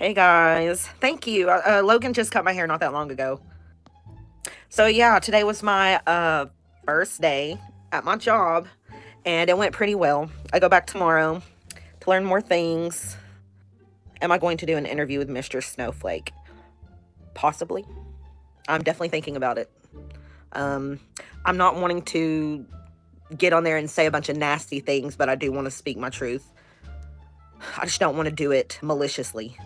Hey guys, thank you. Logan just cut my hair not that long ago. So yeah, today was my first day at my job, and it went pretty well. I go back tomorrow to learn more things. Am I going to do an interview with Mr. Snowflake? Possibly. I'm definitely thinking about it. Um, I'm not wanting to get on there and say a bunch of nasty things, but I do want to speak my truth. I just don't want to do it maliciously.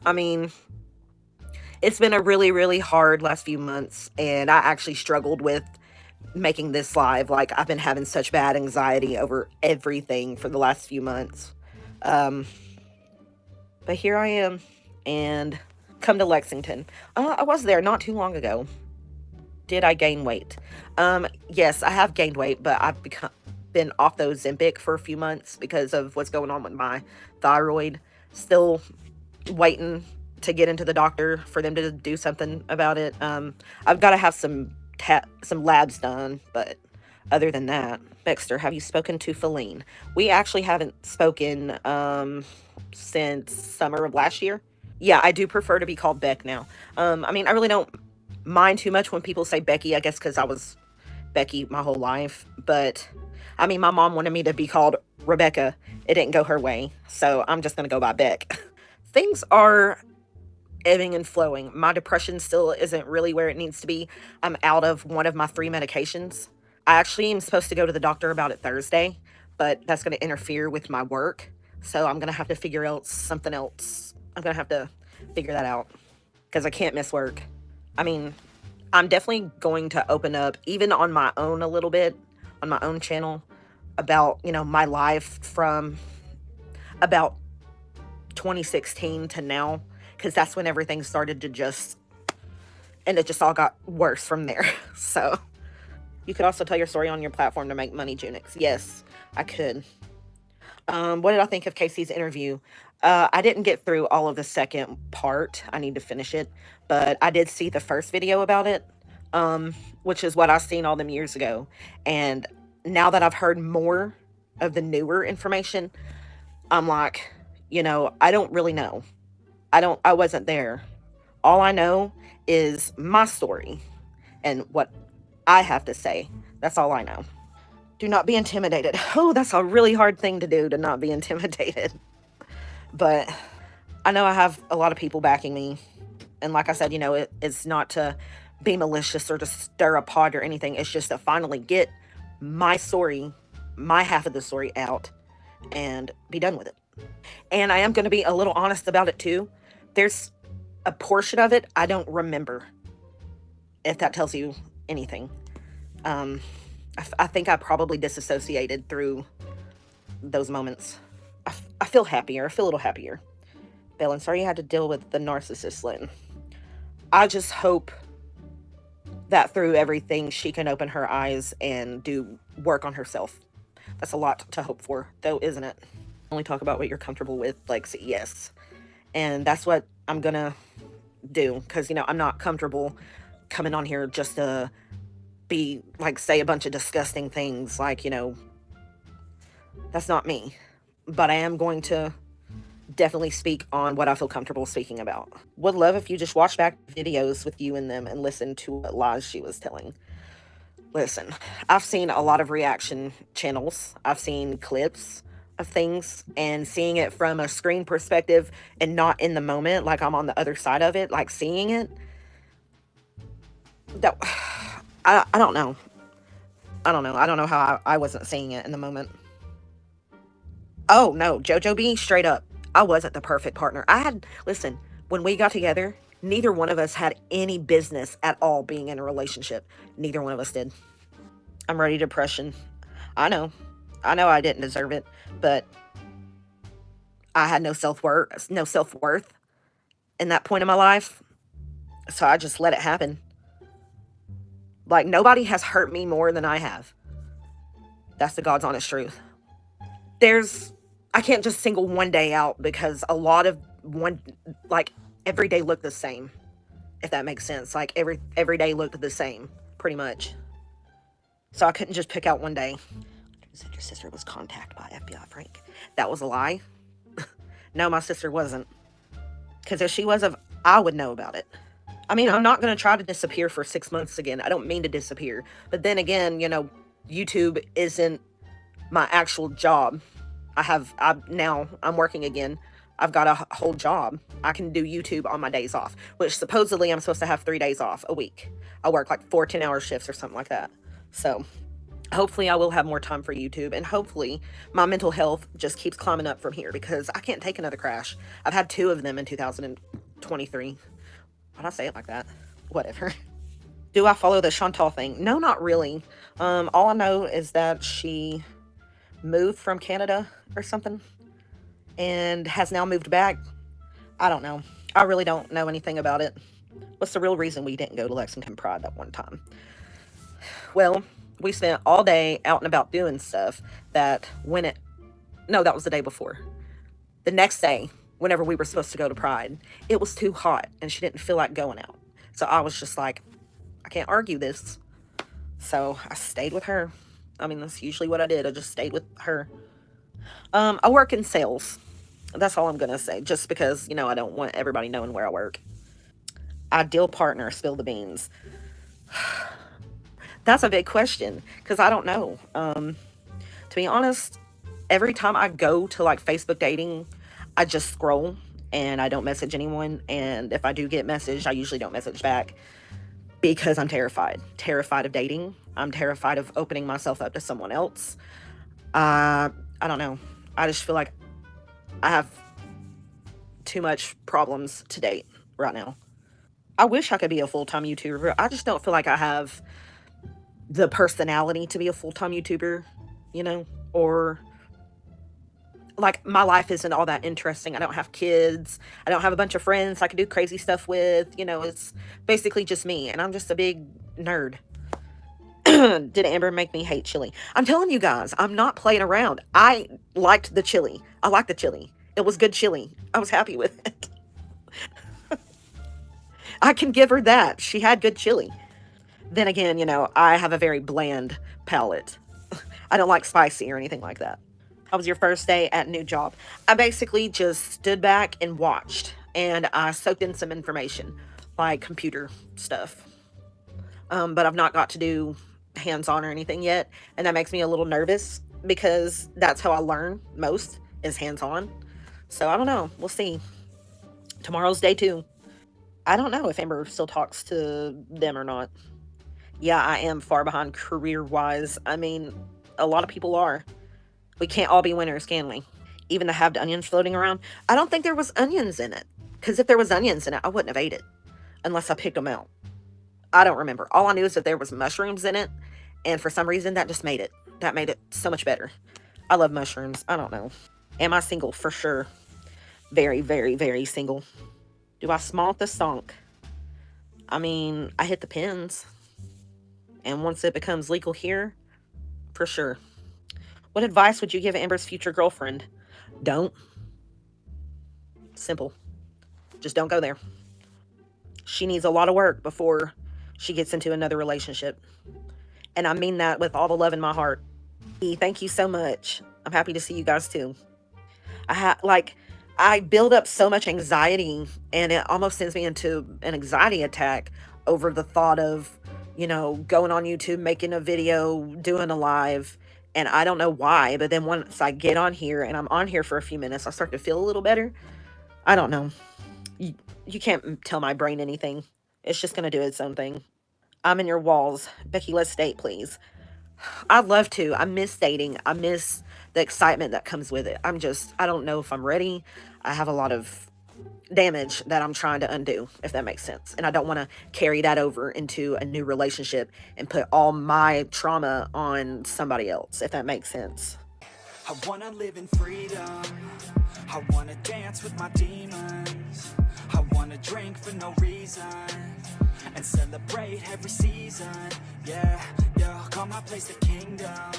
I mean, it's been a really, really hard last few months, and I actually struggled with making this live. Like, I've been having such bad anxiety over everything for the last few months. Um, but here I am, and come to Lexington. I was there not too long ago. Did I gain weight? Yes, I have gained weight, but been off the Ozempic for a few months because of what's going on with my thyroid. Still waiting to get into the doctor for them to do something about it. I've got to have some labs done, but other than that, Baxter, have you spoken to Feline? We actually haven't spoken since summer of last year. Yeah, I do prefer to be called Beck now. I mean, I really don't mind too much when people say Becky, I guess because I was Becky my whole life. But I mean, my mom wanted me to be called Rebecca. It didn't go her way, so I'm just going to go by Beck. Things are ebbing and flowing. My depression still isn't really where it needs to be. I'm out of one of my 3 medications. I actually am supposed to go to the doctor about it Thursday, but that's going to interfere with my work. So I'm going to have to figure out something else. I'm going to have to figure that out because I can't miss work. I mean, I'm definitely going to open up, even on my own a little bit, on my own channel, about, my life from about 2016 to now, because that's when everything started to and it just all got worse from there. So you could also tell your story on your platform to make money, Junix. Yes, I could. What did I think of Casey's interview? I didn't get through all of the second part. I need to finish it, but I did see the first video about it, which is what I seen all them years ago. And now that I've heard more of the newer information, I'm like, I don't really know. I wasn't there. All I know is my story and what I have to say. That's all I know. Do not be intimidated. Oh, that's a really hard thing to do, to not be intimidated. But I know I have a lot of people backing me. And like I said, it's not to be malicious or to stir a pot or anything. It's just to finally get my story, my half of the story out and be done with it. And I am going to be a little honest about it too. There's a portion of it I don't remember, if that tells you anything. I think I probably disassociated through those moments. I feel happier. I feel a little happier. Bellin, sorry you had to deal with the narcissist, Lynn. I just hope that through everything she can open her eyes and do work on herself. That's a lot to hope for, though, isn't it? Only talk about what you're comfortable with, like CES. And that's what I'm gonna do, because, I'm not comfortable coming on here just to be, like, say a bunch of disgusting things, like, that's not me. But I am going to definitely speak on what I feel comfortable speaking about. Would love if you just watched back videos with you in them and listened to what lies she was telling. Listen, I've seen a lot of reaction channels. I've seen clips of things, and seeing it from a screen perspective and not in the moment, like I'm on the other side of it, like seeing it, that I don't know. I don't know. I don't know how I wasn't seeing it in the moment. Oh, no, JoJo B, straight up. I wasn't the perfect partner. Listen, when we got together, neither one of us had any business at all being in a relationship. Neither one of us did. I'm ready to depression. I know I didn't deserve it, but I had no self-worth in that point in my life. So I just let it happen. Like, nobody has hurt me more than I have. That's the God's honest truth. I can't just single one day out, because a lot of every day looked the same, if that makes sense. Like, every day looked the same, pretty much. So I couldn't just pick out one day. You said your sister was contacted by FBI, Frank. That was a lie. No, my sister wasn't. Because if she was, I would know about it. I mean, I'm not going to try to disappear for 6 months again. I don't mean to disappear. But then again, YouTube isn't my actual job. I'm working again. I've got a whole job. I can do YouTube on my days off, which supposedly I'm supposed to have 3 days off a week. I work like 4 10-hour shifts or something like that. So hopefully I will have more time for YouTube, and hopefully my mental health just keeps climbing up from here, because I can't take another crash. I've had 2 of them in 2023. Why'd I say it like that? Whatever. Do I follow the Chantal thing? No, not really. All I know is that she moved from Canada or something and has now moved back. I don't know. I really don't know anything about it. What's the real reason we didn't go to Lexington Pride that one time? Well, we spent all day out and about doing stuff that that was the day before. The next day, whenever we were supposed to go to Pride, it was too hot and she didn't feel like going out. So I was just like, I can't argue this. So I stayed with her. I mean, that's usually what I did. I just stayed with her. I work in sales. That's all I'm going to say, just because, I don't want everybody knowing where I work. Ideal partner, spill the beans. That's a big question, because I don't know. To be honest, every time I go to like Facebook dating, I just scroll and I don't message anyone. And if I do get messaged, I usually don't message back, because I'm terrified of dating. I'm terrified of opening myself up to someone else. I don't know. I just feel like I have too much problems to date right now. I wish I could be a full-time YouTuber. I just don't feel like I have the personality to be a full-time YouTuber, or like my life isn't all that interesting. I don't have kids. I don't have a bunch of friends I can do crazy stuff with. It's basically just me, and I'm just a big nerd. Did Amber make me hate chili? I'm telling you guys, I'm not playing around. I liked the chili. I liked the chili. It was good chili. I was happy with it. I can give her that. She had good chili. Then again, I have a very bland palate. I don't like spicy or anything like that. How was your first day at new job? I basically just stood back and watched, and I soaked in some information, like computer stuff. But I've not got to do hands-on or anything yet, and that makes me a little nervous, because that's how I learn most, is hands-on. So I don't know. We'll see. Tomorrow's day 2. I don't know if Amber still talks to them or not. Yeah, I am far behind career-wise. I mean, a lot of people are. We can't all be winners, can we? Even the halved onions floating around. I don't think there was onions in it, because if there was onions in it, I wouldn't have ate it unless I picked them out. I don't remember. All I knew is that there was mushrooms in it, and for some reason that just made it so much better. I love mushrooms. I don't know. Am I single? For sure. Very, very, very single. Do I smalt the stonk? I mean, I hit the pins, and once it becomes legal here, for sure. What advice would you give Amber's future girlfriend? Don't. Simple. Just don't go there. She needs a lot of work before she gets into another relationship. And I mean that with all the love in my heart. Thank you so much. I'm happy to see you guys too. I build up so much anxiety, and it almost sends me into an anxiety attack over the thought of, going on YouTube, making a video, doing a live. And I don't know why, but then once I get on here and I'm on here for a few minutes, I start to feel a little better. I don't know. You can't tell my brain anything. It's just going to do its own thing. I'm in your walls. Becky, let's date, please. I'd love to. I miss dating. I miss the excitement that comes with it. I don't know if I'm ready. I have a lot of damage that I'm trying to undo, if that makes sense. And I don't want to carry that over into a new relationship and put all my trauma on somebody else, if that makes sense. I want to live in freedom. I want to dance with my demons. I want to drink for no reason and celebrate every season. Yeah, call my place the kingdom.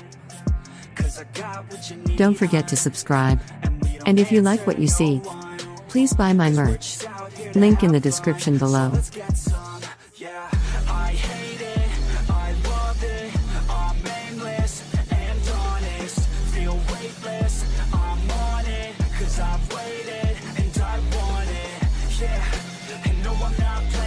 'Cause I got what you need. Don't forget to subscribe. And if you like what you see, please buy my merch. Link in the description below. Yeah, I hate it, I love it, I'm aimless and honest, feel weightless, I'm on it, 'cause I've waited and I want it, And no, I'm not